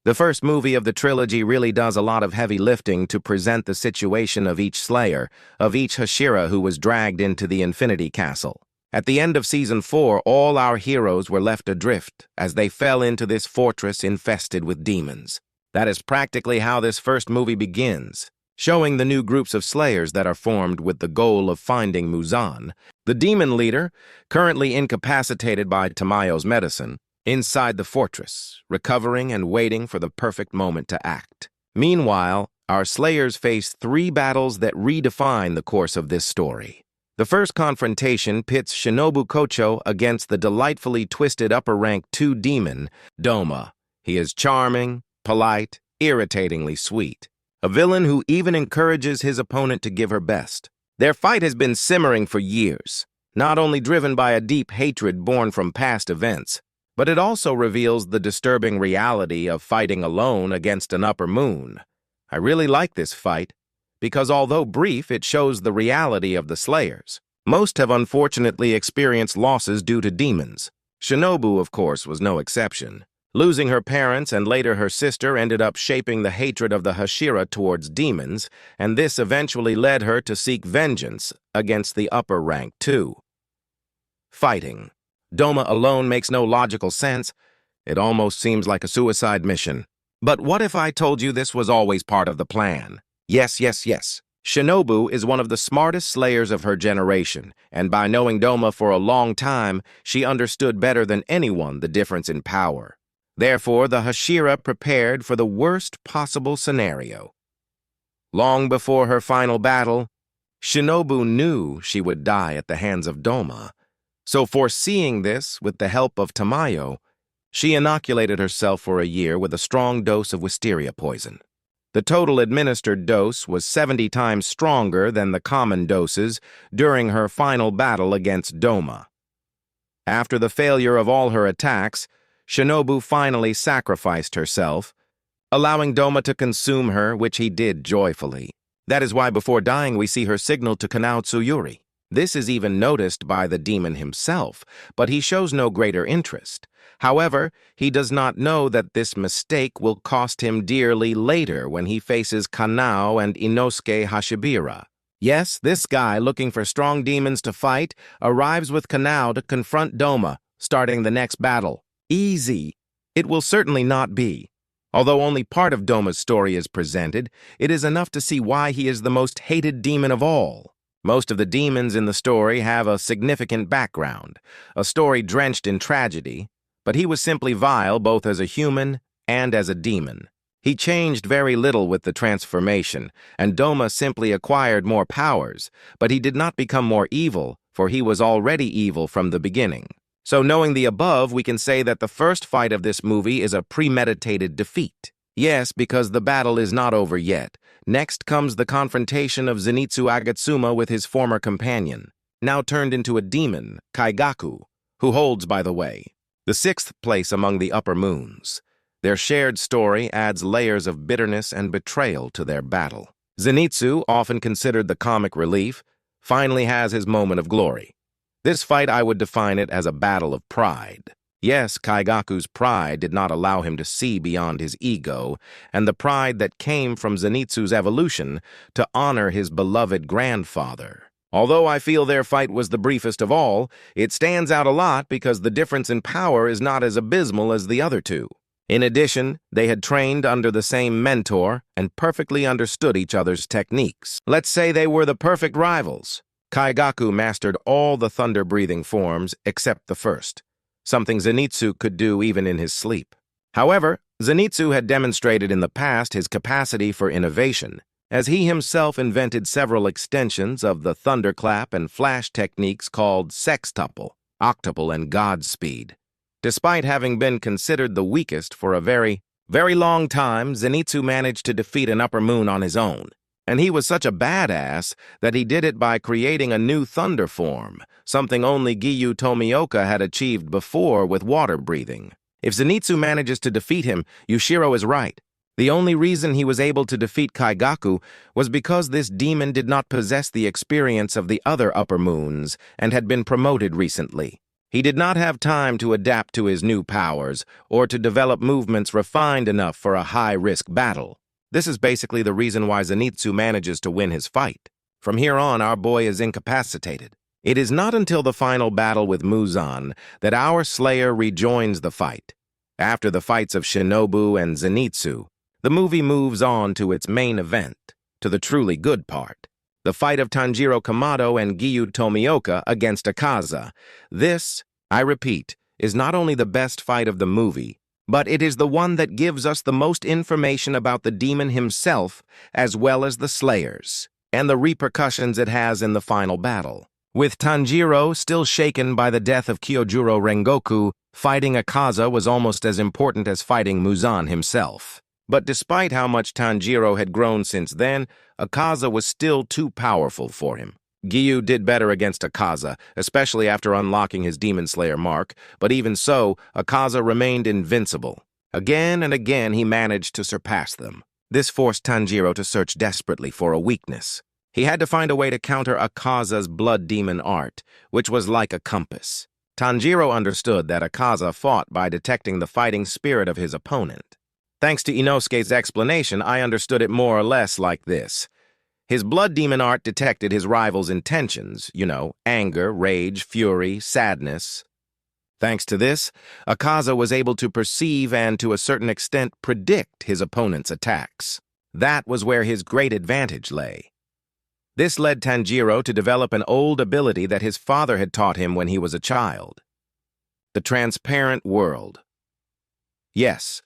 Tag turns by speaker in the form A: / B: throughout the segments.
A: The first movie of the trilogy really does a lot of heavy lifting to present the situation of each Slayer, of each Hashira who was dragged into the Infinity Castle. At the end of Season 4, all our heroes were left adrift as they fell into this fortress infested with demons. That is practically how this first movie begins, showing the new groups of Slayers that are formed with the goal of finding Muzan, the demon leader, currently incapacitated by Tamayo's medicine, inside the fortress, recovering and waiting for the perfect moment to act. Meanwhile, our Slayers face 3 battles that redefine the course of this story. The first confrontation pits Shinobu Kocho against the delightfully twisted upper-rank 2 demon, Doma. He is charming, polite, irritatingly sweet. A villain who even encourages his opponent to give her best. Their fight has been simmering for years, not only driven by a deep hatred born from past events, but it also reveals the disturbing reality of fighting alone against an upper moon. I really like this fight, because although brief, it shows the reality of the Slayers. Most have unfortunately experienced losses due to demons. Shinobu, of course, was no exception. Losing her parents and later her sister ended up shaping the hatred of the Hashira towards demons, and this eventually led her to seek vengeance against the upper rank too. Fighting. Doma alone makes no logical sense. It almost seems like a suicide mission. But what if I told you this was always part of the plan? Yes. Shinobu is one of the smartest Slayers of her generation, and by knowing Doma for a long time, she understood better than anyone the difference in power. Therefore, the Hashira prepared for the worst possible scenario. Long before her final battle, Shinobu knew she would die at the hands of Doma. So foreseeing this with the help of Tamayo, she inoculated herself for a year with a strong dose of wisteria poison. The total administered dose was 70 times stronger than the common doses during her final battle against Doma. After the failure of all her attacks, Shinobu finally sacrificed herself, allowing Doma to consume her, which he did joyfully. That is why before dying we see her signal to Kanao Tsuyuri. This is even noticed by the demon himself, but he shows no greater interest. However, he does not know that this mistake will cost him dearly later when he faces Kanao and Inosuke Hashibira. Yes, this guy looking for strong demons to fight arrives with Kanao to confront Doma, starting the next battle. Easy. It will certainly not be. Although only part of Doma's story is presented, it is enough to see why he is the most hated demon of all. Most of the demons in the story have a significant background, a story drenched in tragedy, but he was simply vile both as a human and as a demon. He changed very little with the transformation, and Doma simply acquired more powers, but he did not become more evil, for he was already evil from the beginning. So knowing the above, we can say that the first fight of this movie is a premeditated defeat. Yes, because the battle is not over yet. Next comes the confrontation of Zenitsu Agatsuma with his former companion, now turned into a demon, Kaigaku, who holds, by the way, the 6th place among the upper moons. Their shared story adds layers of bitterness and betrayal to their battle. Zenitsu, often considered the comic relief, finally has his moment of glory. This fight I would define it as a battle of pride. Yes, Kaigaku's pride did not allow him to see beyond his ego, and the pride that came from Zenitsu's evolution to honor his beloved grandfather. Although I feel their fight was the briefest of all, it stands out a lot because the difference in power is not as abysmal as the other two. In addition, they had trained under the same mentor and perfectly understood each other's techniques. Let's say they were the perfect rivals. Kaigaku mastered all the thunder-breathing forms except the first, something Zenitsu could do even in his sleep. However, Zenitsu had demonstrated in the past his capacity for innovation, as he himself invented several extensions of the thunderclap and flash techniques called sextuple, octuple, and Godspeed. Despite having been considered the weakest for a very long time, Zenitsu managed to defeat an upper moon on his own. And he was such a badass that he did it by creating a new thunder form, something only Giyu Tomioka had achieved before with water breathing. If Zenitsu manages to defeat him, Yushiro is right. The only reason he was able to defeat Kaigaku was because this demon did not possess the experience of the other upper moons and had been promoted recently. He did not have time to adapt to his new powers or to develop movements refined enough for a high-risk battle. This is basically the reason why Zenitsu manages to win his fight. From here on, our boy is incapacitated. It is not until the final battle with Muzan that our Slayer rejoins the fight. After the fights of Shinobu and Zenitsu, the movie moves on to its main event, to the truly good part. The fight of Tanjiro Kamado and Giyu Tomioka against Akaza. This, I repeat, is not only the best fight of the movie, but it is the one that gives us the most information about the demon himself as well as the Slayers, and the repercussions it has in the final battle. With Tanjiro still shaken by the death of Kyojuro Rengoku, fighting Akaza was almost as important as fighting Muzan himself. But despite how much Tanjiro had grown since then, Akaza was still too powerful for him. Giyu did better against Akaza, especially after unlocking his Demon Slayer mark, but even so, Akaza remained invincible. Again and again he managed to surpass them. This forced Tanjiro to search desperately for a weakness. He had to find a way to counter Akaza's blood demon art, which was like a compass. Tanjiro understood that Akaza fought by detecting the fighting spirit of his opponent. Thanks to Inosuke's explanation, I understood it more or less like this. His blood demon art detected his rival's intentions, anger, rage, fury, sadness. Thanks to this, Akaza was able to perceive and, to a certain extent, predict his opponent's attacks. That was where his great advantage lay. This led Tanjiro to develop an old ability that his father had taught him when he was a child. The transparent world. Yes.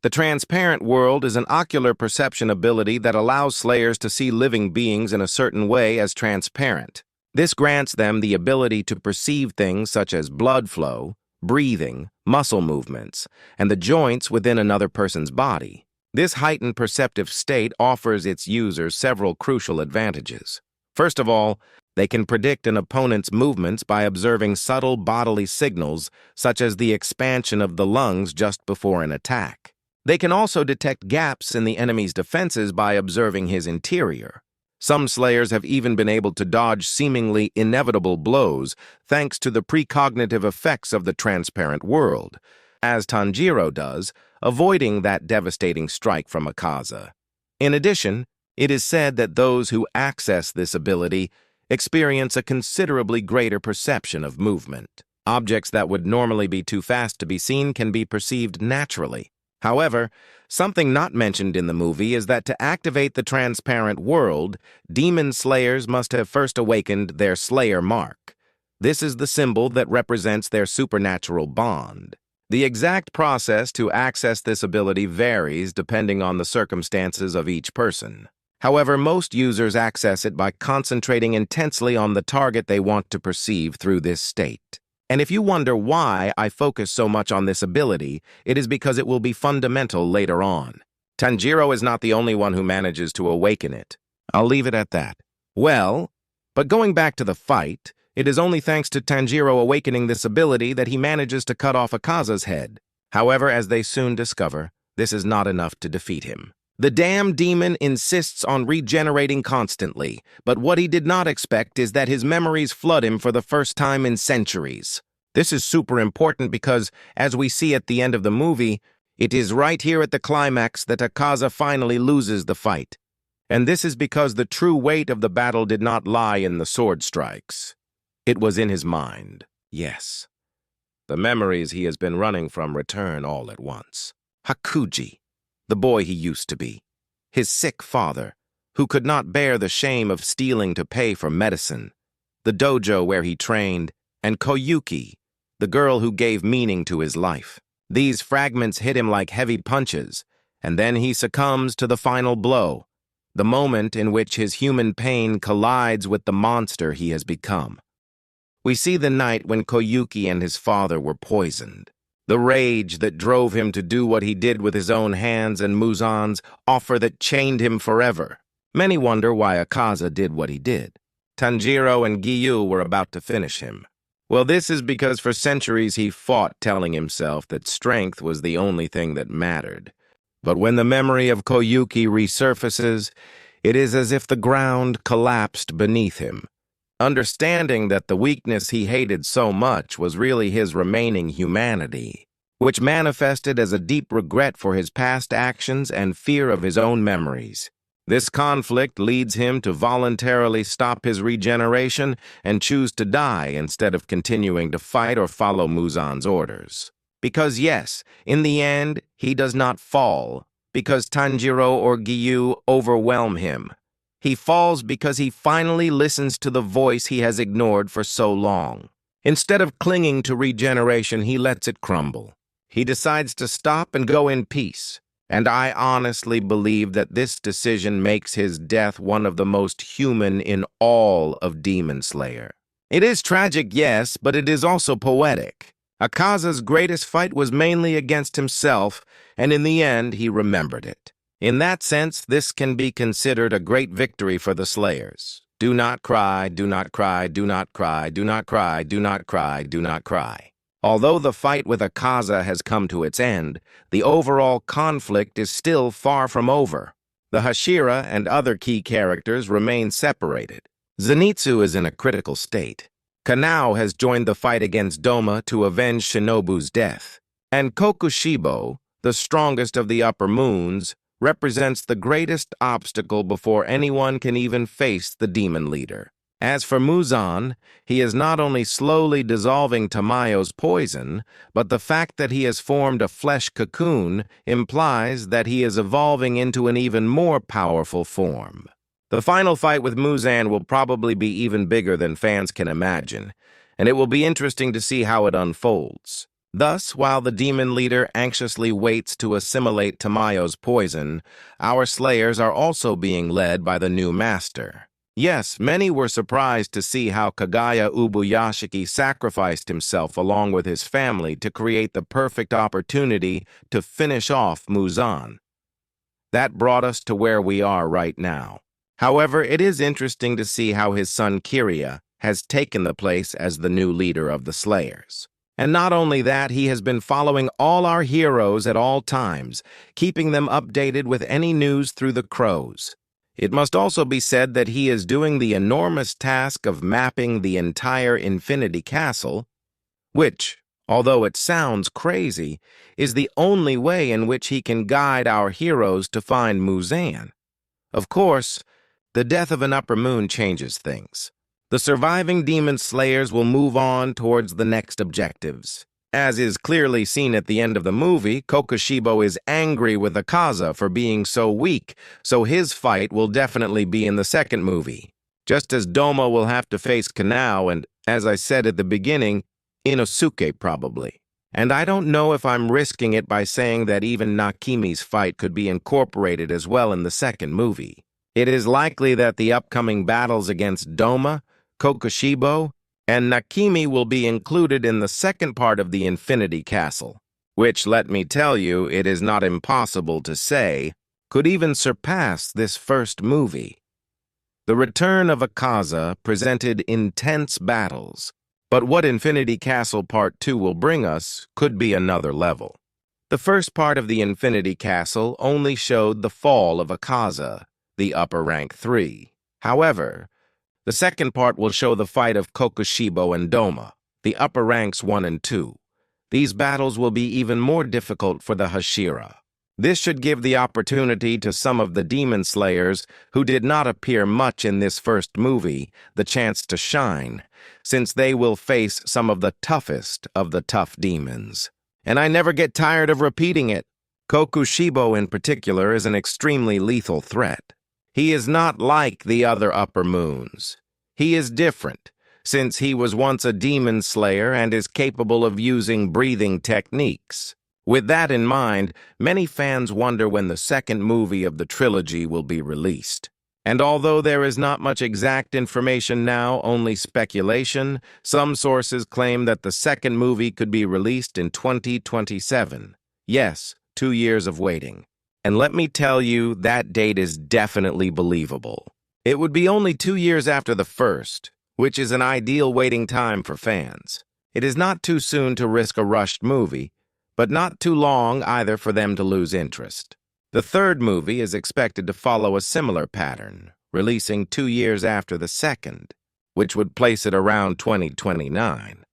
A: The transparent world is an ocular perception ability that allows Slayers to see living beings in a certain way as transparent. This grants them the ability to perceive things such as blood flow, breathing, muscle movements, and the joints within another person's body. This heightened perceptive state offers its users several crucial advantages. First of all, they can predict an opponent's movements by observing subtle bodily signals such as the expansion of the lungs just before an attack. They can also detect gaps in the enemy's defenses by observing his interior. Some Slayers have even been able to dodge seemingly inevitable blows thanks to the precognitive effects of the transparent world, as Tanjiro does, avoiding that devastating strike from Akaza. In addition, it is said that those who access this ability experience a considerably greater perception of movement. Objects that would normally be too fast to be seen can be perceived naturally. However, something not mentioned in the movie is that to activate the transparent world, demon slayers must have first awakened their Slayer mark. This is the symbol that represents their supernatural bond. The exact process to access this ability varies depending on the circumstances of each person. However, most users access it by concentrating intensely on the target they want to perceive through this state. And if you wonder why I focus so much on this ability, it is because it will be fundamental later on. Tanjiro is not the only one who manages to awaken it. I'll leave it at that. Well, but going back to the fight, it is only thanks to Tanjiro awakening this ability that he manages to cut off Akaza's head. However, as they soon discover, this is not enough to defeat him. The damn demon insists on regenerating constantly, but what he did not expect is that his memories flood him for the first time in centuries. This is super important because, as we see at the end of the movie, it is right here at the climax that Akaza finally loses the fight. And this is because the true weight of the battle did not lie in the sword strikes. It was in his mind, yes. The memories he has been running from return all at once. Hakuji, the boy he used to be. His sick father, who could not bear the shame of stealing to pay for medicine. The dojo where he trained, and Koyuki, the girl who gave meaning to his life. These fragments hit him like heavy punches, and then he succumbs to the final blow, the moment in which his human pain collides with the monster he has become. We see the night when Koyuki and his father were poisoned. The rage that drove him to do what he did with his own hands and Muzan's offer that chained him forever. Many wonder why Akaza did what he did. Tanjiro and Giyu were about to finish him. Well, this is because for centuries he fought telling himself that strength was the only thing that mattered. But when the memory of Koyuki resurfaces, it is as if the ground collapsed beneath him. understanding that the weakness he hated so much was really his remaining humanity, which manifested as a deep regret for his past actions and fear of his own memories. This conflict leads him to voluntarily stop his regeneration and choose to die instead of continuing to fight or follow Muzan's orders. Because yes, in the end, he does not fall, because Tanjiro or Giyu overwhelm him. He falls because he finally listens to the voice he has ignored for so long. Instead of clinging to regeneration, he lets it crumble. He decides to stop and go in peace. And I honestly believe that this decision makes his death one of the most human in all of Demon Slayer. It is tragic, yes, but it is also poetic. Akaza's greatest fight was mainly against himself, and in the end, he remembered it. In that sense, this can be considered a great victory for the Slayers. Do not cry, do not cry, do not cry, do not cry, do not cry, do not cry. Although the fight with Akaza has come to its end, the overall conflict is still far from over. The Hashira and other key characters remain separated. Zenitsu is in a critical state. Kanao has joined the fight against Doma to avenge Shinobu's death. And Kokushibo, the strongest of the Upper Moons, represents the greatest obstacle before anyone can even face the demon leader. As for Muzan, he is not only slowly dissolving Tamayo's poison, but the fact that he has formed a flesh cocoon implies that he is evolving into an even more powerful form. The final fight with Muzan will probably be even bigger than fans can imagine, and it will be interesting to see how it unfolds. Thus, while the demon leader anxiously waits to assimilate Tamayo's poison, our slayers are also being led by the new master. Yes, many were surprised to see how Kagaya Ubuyashiki sacrificed himself along with his family to create the perfect opportunity to finish off Muzan. That brought us to where we are right now. However, it is interesting to see how his son Kiria has taken the place as the new leader of the Slayers. And not only that, he has been following all our heroes at all times, keeping them updated with any news through the crows. It must also be said that he is doing the enormous task of mapping the entire Infinity Castle, which, although it sounds crazy, is the only way in which he can guide our heroes to find Muzan. Of course, the death of an Upper Moon changes things. The surviving Demon Slayers will move on towards the next objectives. As is clearly seen at the end of the movie, Kokushibo is angry with Akaza for being so weak, so his fight will definitely be in the second movie. Just as Doma will have to face Kanao and, as I said at the beginning, Inosuke probably. And I don't know if I'm risking it by saying that even Nakimi's fight could be incorporated as well in the second movie. It is likely that the upcoming battles against Doma, Kokushibo, and Nakimi will be included in the second part of the Infinity Castle, which, let me tell you, it is not impossible to say, could even surpass this first movie. The return of Akaza presented intense battles, but what Infinity Castle Part 2 will bring us could be another level. The first part of the Infinity Castle only showed the fall of Akaza, the upper rank 3. However, the second part will show the fight of Kokushibo and Doma, the upper ranks 1 and 2. These battles will be even more difficult for the Hashira. This should give the opportunity to some of the Demon Slayers who did not appear much in this first movie the chance to shine, since they will face some of the toughest of the tough demons. And I never get tired of repeating it. Kokushibo in particular is an extremely lethal threat. He is not like the other Upper Moons. He is different, since he was once a demon slayer and is capable of using breathing techniques. With that in mind, many fans wonder when the second movie of the trilogy will be released. And although there is not much exact information now, only speculation, some sources claim that the second movie could be released in 2027. Yes, 2 years of waiting. And let me tell you, that date is definitely believable. It would be only 2 years after the first, which is an ideal waiting time for fans. It is not too soon to risk a rushed movie, but not too long either for them to lose interest. The third movie is expected to follow a similar pattern, releasing 2 years after the second. which would place it around 2029.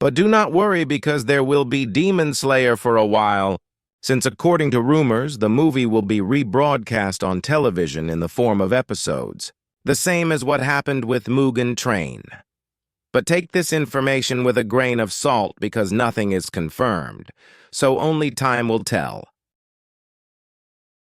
A: But do not worry because there will be Demon Slayer for a while, since according to rumors, the movie will be rebroadcast on television in the form of episodes, the same as what happened with Mugen Train. But take this information with a grain of salt because nothing is confirmed, so only time will tell.